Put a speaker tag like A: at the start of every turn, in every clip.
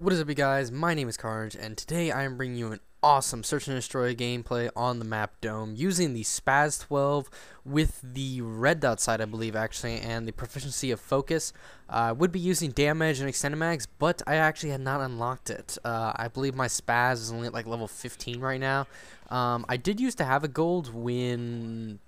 A: What is up, you guys? My name is Carnage, and today I am bringing you an awesome Search and Destroy gameplay on the map Dome using the Spas-12 with the red dot sight, I believe, actually, and the proficiency of focus. I would be using damage and extended mags, but I actually had not unlocked it. I believe my Spaz is only at like level 15 right now. I did used to have a gold when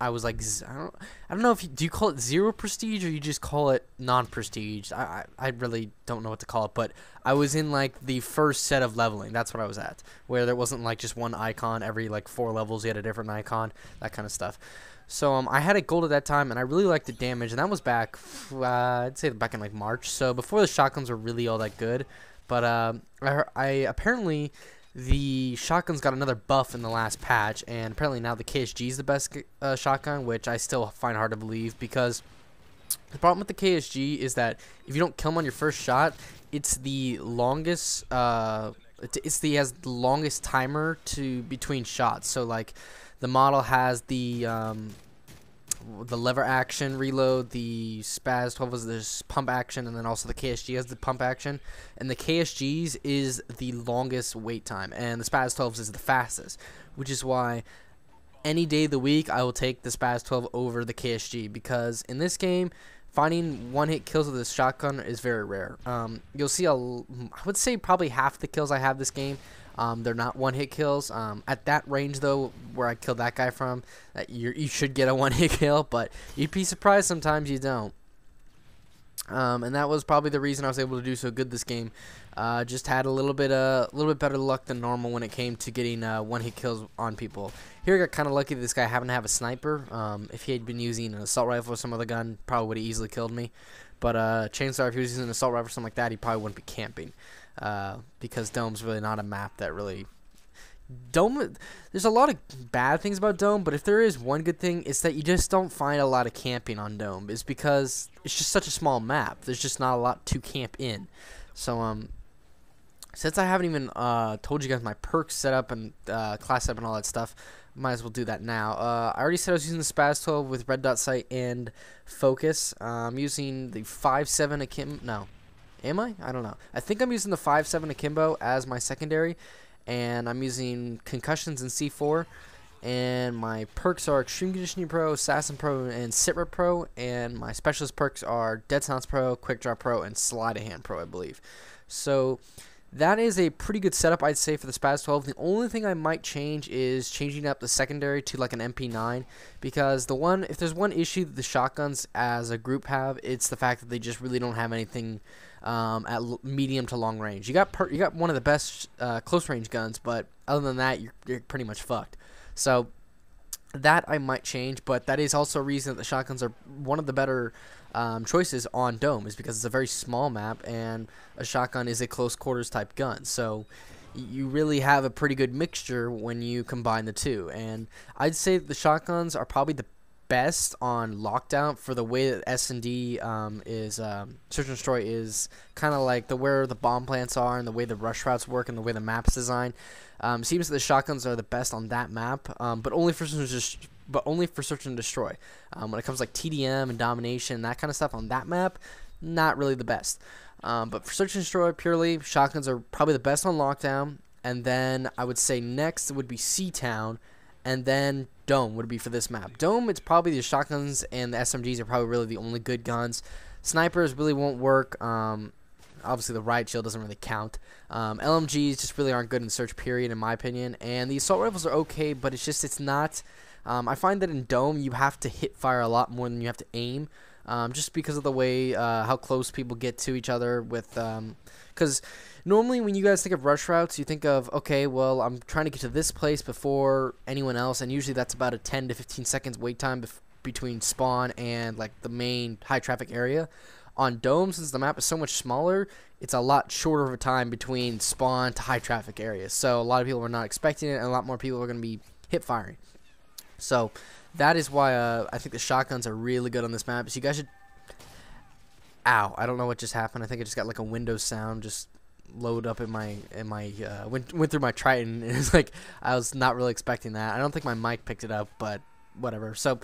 A: I was like, I don't know if do you call it 0 prestige or you just call it non-prestige. I really don't know what to call it, but I was in like the first set of leveling. That's what I was at, where there wasn't like just one icon every like 4 levels. You had a different icon, that kind of stuff. So I had a gold at that time, and I really liked the damage, and that was back, I'd say back in like March. So before the shotguns were really all that good, but I apparently. The shotgun's got another buff in the last patch, and apparently now the KSG is the best shotgun, which I still find hard to believe, because the problem with the KSG is that if you don't kill him on your first shot, it's the longest has the longest timer between shots. So like the model has the lever action reload, the Spas-12 is the pump action, and then also the KSG has the pump action. And the KSG's is the longest wait time, and the Spas-12 is the fastest, which is why any day of the week I will take the Spas-12 over the KSG, because in this game finding one-hit kills with this shotgun is very rare. You'll see I would say probably half the kills I have this game, they're not one-hit kills. At that range, though, where I killed that guy from, you should get a one-hit kill, but you'd be surprised sometimes you don't. And that was probably the reason I was able to do so good this game. Just had a little bit better luck than normal when it came to getting one-hit kills on people. Here I got kind of lucky that this guy happened to have a sniper. If he had been using an assault rifle or some other gun, probably would have easily killed me. But Chainsaw, if he was using an assault rifle or something like that, he probably wouldn't be camping. Because Dome's really not a map that really... There's a lot of bad things about Dome, but if there is one good thing, it's that you just don't find a lot of camping on Dome. It's because it's just such a small map. There's just not a lot to camp in. So, since I haven't even told you guys my perks set up and class setup and all that stuff, might as well do that now. I already said I was using the Spas-12 with red dot sight and focus. I'm using the 5.7 Akimbo. No. Am I? I don't know. I think I'm using the 5.7 Akimbo as my secondary, and I'm using Concussions and C4, and my perks are Extreme Conditioning Pro, Assassin Pro, and SitRep Pro, and my specialist perks are Dead Silence Pro, Quickdraw Pro, and Sleight of Hand Pro, I believe. So that is a pretty good setup, I'd say, for the Spas-12. The only thing I might change is changing up the secondary to like an MP9, because if there's one issue that the shotguns as a group have, it's the fact that they just really don't have anything at medium to long range. You got one of the best close range guns, but other than that, you're pretty much fucked. So that I might change, but that is also a reason that the shotguns are one of the better choices on Dome, is because it's a very small map and a shotgun is a close quarters type gun. So you really have a pretty good mixture when you combine the two, and I'd say the shotguns are probably the best on lockdown for the way that S&D is Search and Destroy is kind of like where the bomb plants are and the way the rush routes work and the way the map's designed. Seems that the shotguns are the best on that map, but only for Search and Destroy. When it comes to like TDM and domination, that kind of stuff on that map, not really the best. But for Search and Destroy purely, shotguns are probably the best on lockdown, and then I would say next would be C-Town, and then Dome would be for this map. Dome, it's probably the shotguns and the SMGs are probably really the only good guns. Snipers really won't work. Obviously, the riot shield doesn't really count. LMGs just really aren't good in search, period, in my opinion. And the assault rifles are okay, but it's not. I find that in Dome, you have to hit fire a lot more than you have to aim, just because of the way how close people get to each other with. Because normally when you guys think of rush routes, you think of, okay, well, I'm trying to get to this place before anyone else, and usually that's about a 10 to 15 seconds wait time between spawn and like the main high traffic area. On Dome, since the map is so much smaller, it's a lot shorter of a time between spawn to high traffic areas. So a lot of people are not expecting it, and a lot more people are going to be hip firing. So that is why I think the shotguns are really good on this map. So you guys should... Ow, I don't know what just happened. I think I just got like a Windows sound just load up in my went through my Triton. And it's like I was not really expecting that. I don't think my mic picked it up, but whatever. So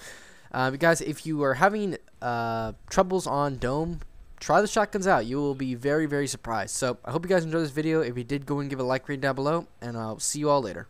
A: guys, if you are having troubles on Dome, try the shotguns out. You will be very, very surprised. So I hope you guys enjoyed this video. If you did, go and give it a like rating down below, and I'll see you all later.